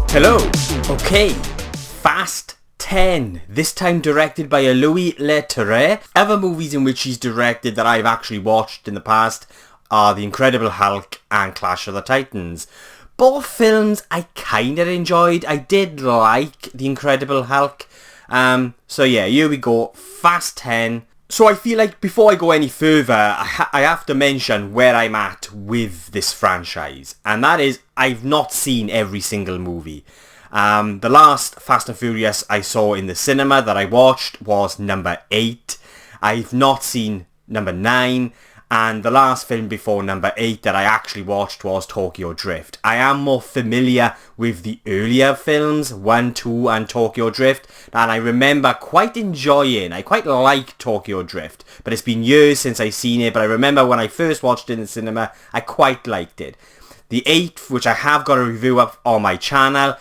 Hello. Okay. Fast 10. This time directed by Louis Leterrier. Other movies in which he's directed that I've actually watched in the past are The Incredible Hulk and Clash of the Titans. Both films I kind of enjoyed. I did like The Incredible Hulk. So yeah, here we go. Fast 10. So I feel like before I go any further, I have to mention where I'm at with this franchise. And that is, I've not seen every single movie. The last Fast and Furious I saw in the cinema that I watched was number 8. I've not seen number 9. And the last film before number 8 that I actually watched was Tokyo Drift. I am more familiar with the earlier films, 1, 2 and Tokyo Drift. And I remember I quite like Tokyo Drift. But it's been years since I've seen it. But I remember when I first watched it in the cinema, I quite liked it. The 8th, which I have got a review of on my channel,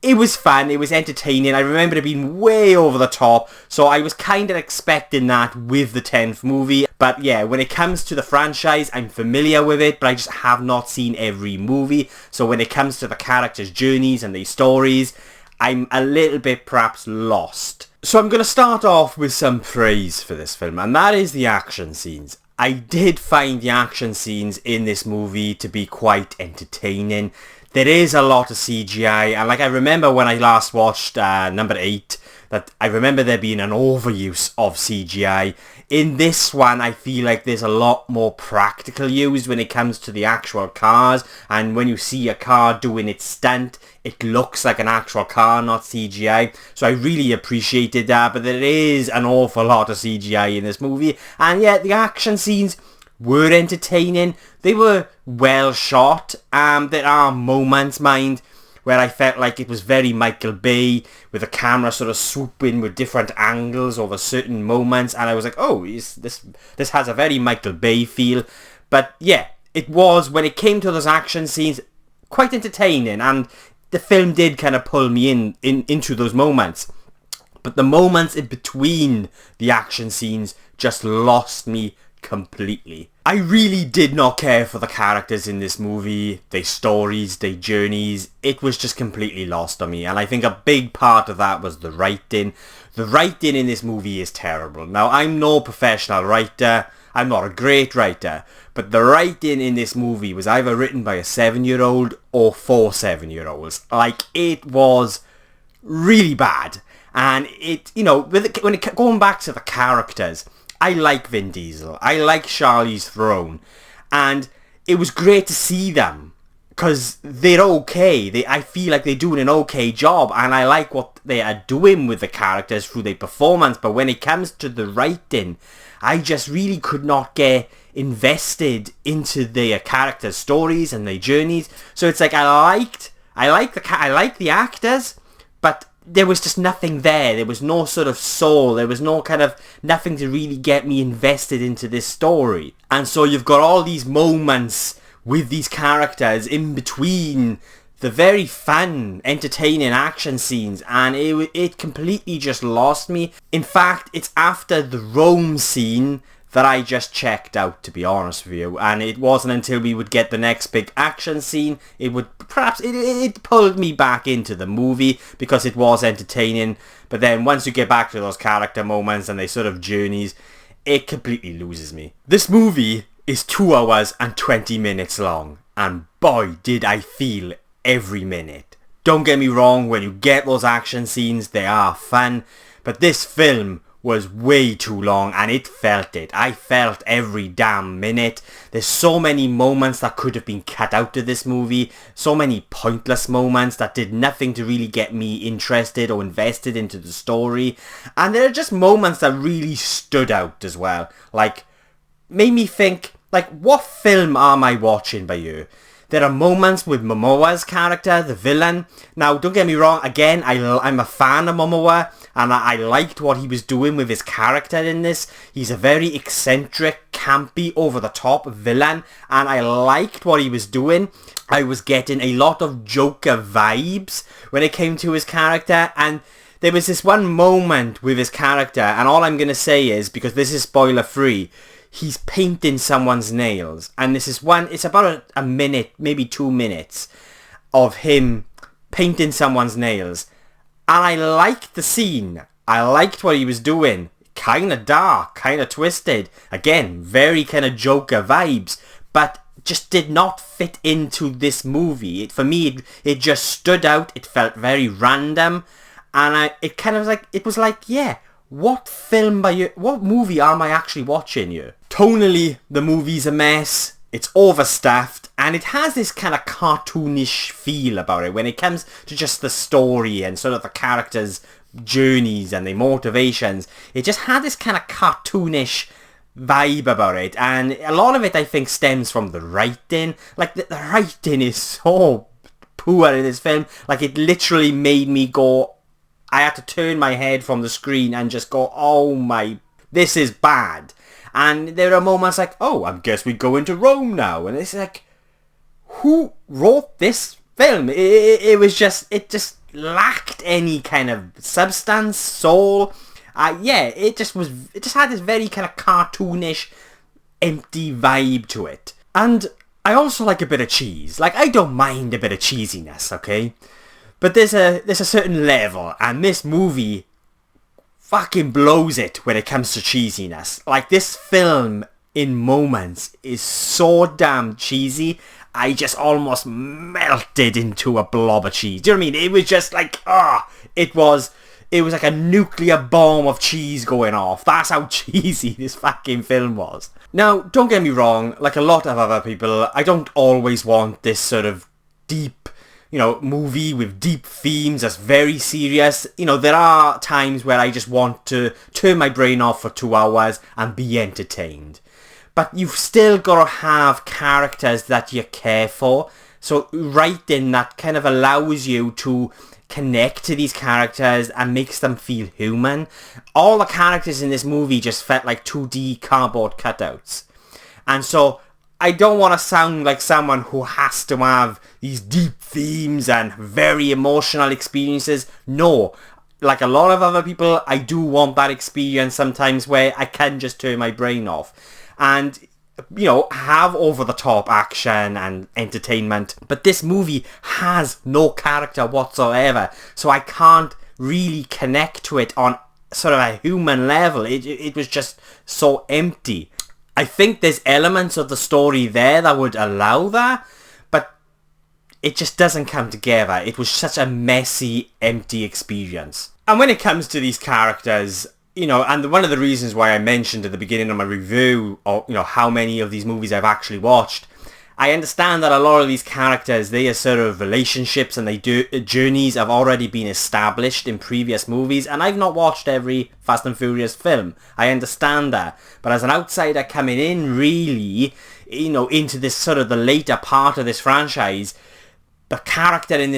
it was fun, it was entertaining. I remember it being way over the top, so I was kind of expecting that with the 10th movie. But yeah, when it comes to the franchise, I'm familiar with it, but I just have not seen every movie. So when it comes to the characters' journeys and their stories, I'm a little bit perhaps lost. So I'm going to start off with some praise for this film, and that is the action scenes. I did find the action scenes in this movie to be quite entertaining. There is a lot of CGI, and like I remember when I last watched number 8, that I remember there being an overuse of CGI. In this one, I feel like there's a lot more practical use when it comes to the actual cars, and when you see a car doing its stunt, it looks like an actual car, not CGI. So I really appreciated that, but there is an awful lot of CGI in this movie, and yet the action scenes were entertaining. They were well shot. There are moments, mind, where I felt like it was very Michael Bay, with the camera sort of swooping with different angles over certain moments, and I was like, oh, this has a very Michael Bay feel. But yeah, it was, when it came to those action scenes, quite entertaining, and the film did kind of pull me into those moments. But the moments in between the action scenes just lost me completely. I really did not care for the characters in this movie, their stories, their journeys. It was just completely lost on me, and I think a big part of that was the writing. The writing in this movie is terrible. Now, I'm no professional writer, I'm not a great writer, but the writing in this movie was either written by a 7-year-old or 4 7-year-olds. Like, it was really bad. And it, going back to the characters, I like Vin Diesel. I like Charlize Theron. And it was great to see them, because they're okay. I feel like they're doing an okay job, and I like what they are doing with the characters through their performance. But when it comes to the writing, I just really could not get invested into their characters' stories and their journeys. So it's like I like the actors, but there was just nothing there. There was no sort of soul. There was no kind of nothing to really get me invested into this story. And so you've got all these moments with these characters in between the very fun, entertaining action scenes, and it completely just lost me. In fact, it's after the Rome scene that I just checked out, to be honest with you. And it wasn't until we would get the next big action scene, it pulled me back into the movie, because it was entertaining. But then once you get back to those character moments and they sort of journeys, it completely loses me. This movie is 2 hours and 20 minutes long, and boy did I feel every minute. Don't get me wrong, when you get those action scenes, they are fun, but this film was way too long, and it felt it. I felt every damn minute. There's so many moments that could have been cut out of this movie, so many pointless moments that did nothing to really get me interested or invested into the story, and there are just moments that really stood out as well, like made me think, like, what film am I watching by you? There are moments with Momoa's character, the villain. Now, don't get me wrong, again, I'm a fan of Momoa, and I liked what he was doing with his character in this. He's a very eccentric, campy, over-the-top villain, and I liked what he was doing. I was getting a lot of Joker vibes when it came to his character, and there was this one moment with his character, and all I'm going to say is, because this is spoiler-free, he's painting someone's nails, and this is it's about a minute, maybe 2 minutes, of him painting someone's nails. And I liked the scene. I liked what he was doing. Kind of dark, kind of twisted. Again, very kind of Joker vibes. But just did not fit into this movie. For me, it just stood out. It felt very random. And it was like, yeah, what movie am I actually watching here? Tonally, the movie's a mess. It's overstaffed, and it has this kind of cartoonish feel about it when it comes to just the story and sort of the characters' journeys and their motivations. It just had this kind of cartoonish vibe about it, and a lot of it I think stems from the writing. Like the writing is so poor in this film. Like it literally made me go, I had to turn my head from the screen and just go, oh my, this is bad. And there are moments like, oh, I guess we go into Rome now. And it's like, who wrote this film? It just lacked any kind of substance, soul. It just had this very kind of cartoonish, empty vibe to it. And I also like a bit of cheese. Like, I don't mind a bit of cheesiness, okay? But there's a certain level, and this movie fucking blows it when it comes to cheesiness. Like, this film in moments is so damn cheesy, I just almost melted into a blob of cheese. Do you know what I mean? It was just like, it was like a nuclear bomb of cheese going off. That's how cheesy this fucking film was. Now, don't get me wrong, like a lot of other people, I don't always want this sort of deep, movie with deep themes that's very serious. There are times where I just want to turn my brain off for 2 hours and be entertained. But you've still got to have characters that you care for. So writing that kind of allows you to connect to these characters and makes them feel human. All the characters in this movie just felt like 2D cardboard cutouts. And so I don't want to sound like someone who has to have these deep themes and very emotional experiences. No, like a lot of other people, I do want that experience sometimes where I can just turn my brain off and, have over-the-top action and entertainment. But this movie has no character whatsoever, so I can't really connect to it on sort of a human level. It was just so empty. I think there's elements of the story there that would allow that, but it just doesn't come together. It was such a messy, empty experience. And when it comes to these characters, and one of the reasons why I mentioned at the beginning of my review of, how many of these movies I've actually watched, I understand that a lot of these characters, they are sort of relationships and journeys have already been established in previous movies, and I've not watched every Fast and Furious film. I understand that. But as an outsider coming in really, into this sort of the later part of this franchise, the character in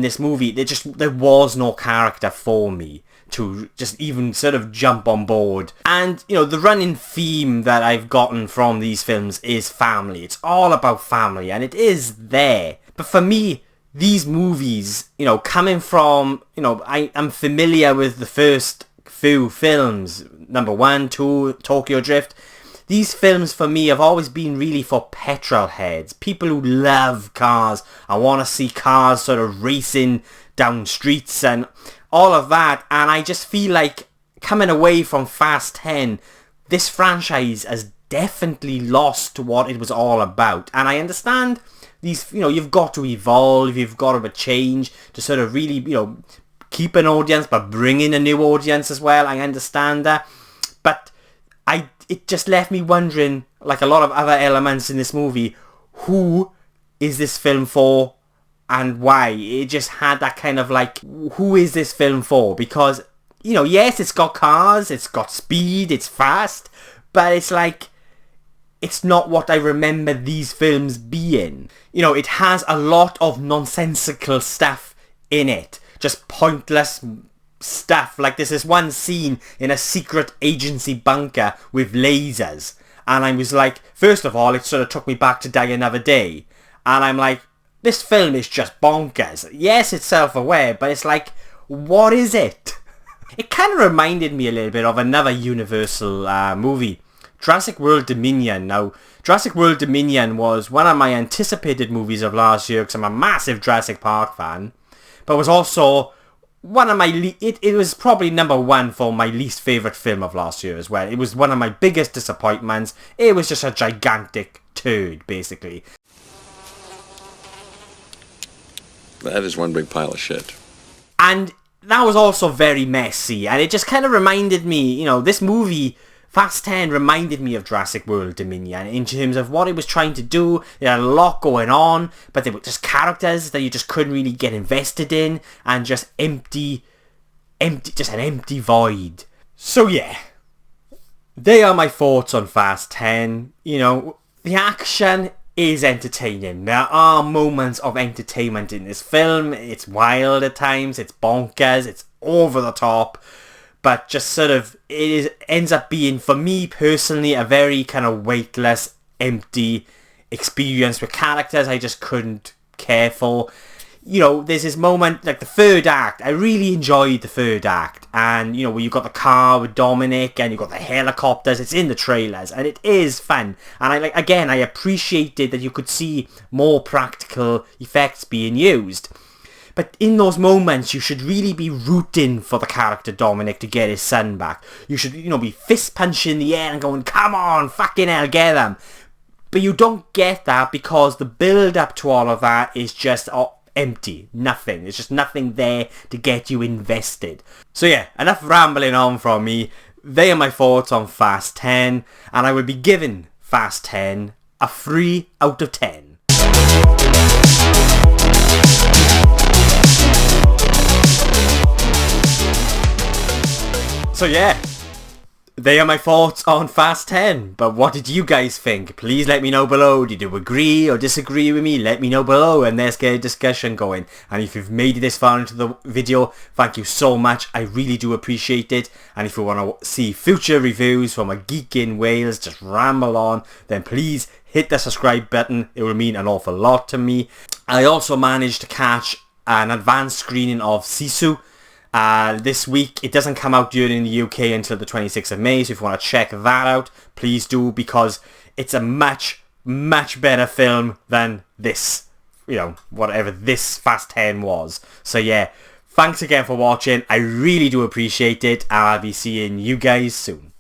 this movie, there was no character for me to just even sort of jump on board. And, the running theme that I've gotten from these films is family. It's all about family, and it is there. But for me, these movies, coming from, I'm familiar with the first few films, number 1, 2, Tokyo Drift. These films for me have always been really for petrol heads, people who love cars. I want to see cars sort of racing down streets and all of that, and I just feel like coming away from Fast 10, this franchise has definitely lost what it was all about. And I understand these, you've got to evolve, you've got to change to sort of really, keep an audience but bring in a new audience as well. I understand that, but it just left me wondering, like a lot of other elements in this movie, who is this film for? And why? It just had that kind of like, who is this film for? Because, yes, it's got cars, it's got speed, it's fast, but it's like, it's not what I remember these films being. It has a lot of nonsensical stuff in it. Just pointless stuff. Like there's this one scene in a secret agency bunker with lasers. And I was like, first of all, it sort of took me back to Die Another Day. And I'm like, this film is just bonkers. Yes, it's self-aware, but it's like, what is it? It kind of reminded me a little bit of another Universal movie, Jurassic World Dominion. Now, Jurassic World Dominion was one of my anticipated movies of last year because I'm a massive Jurassic Park fan. but was also one of my it was probably number one for my least favourite film of last year as well. It was one of my biggest disappointments. It was just a gigantic turd, basically. That is one big pile of shit. And that was also very messy, and it just kind of reminded me, you know, this movie, Fast 10, reminded me of Jurassic World Dominion in terms of what it was trying to do. There had a lot going on, but they were just characters that you just couldn't really get invested in, and just just an empty void. So yeah, they are my thoughts on Fast 10. You know, the action is entertaining. There are moments of entertainment in this film. It's wild at times, it's bonkers, it's over the top, but just sort of, ends up being, for me personally, a very kind of weightless, empty experience with characters I just couldn't care for. You know, there's this moment, like the third act, I really enjoyed the third act, and, you know, where you've got the car with Dominic, and you've got the helicopters, it's in the trailers, and it is fun, and I appreciated that you could see more practical effects being used. But in those moments, you should really be rooting for the character Dominic to get his son back. You should, you know, be fist punching in the air and going, come on, fucking hell, get him. But you don't get that because the build-up to all of that is just empty. Nothing. There's just nothing there to get you invested. So yeah, enough rambling on from me. They are my thoughts on Fast 10, and I would be giving Fast 10 a 3 out of 10. So yeah, they are my thoughts on Fast 10, but what did you guys think? Please let me know below. Did you agree or disagree with me? Let me know below and let's get a discussion going. And if you've made it this far into the video, thank you so much. I really do appreciate it. And if you want to see future reviews from a geek in Wales, just ramble on, then please hit the subscribe button. It will mean an awful lot to me. I also managed to catch an advanced screening of Sisu this week. It doesn't come out during the UK until the 26th of May, so if you want to check that out, please do, because it's a much better film than this, you know, whatever this Fast 10 was. So yeah, thanks again for watching. I really do appreciate it, and I'll be seeing you guys soon.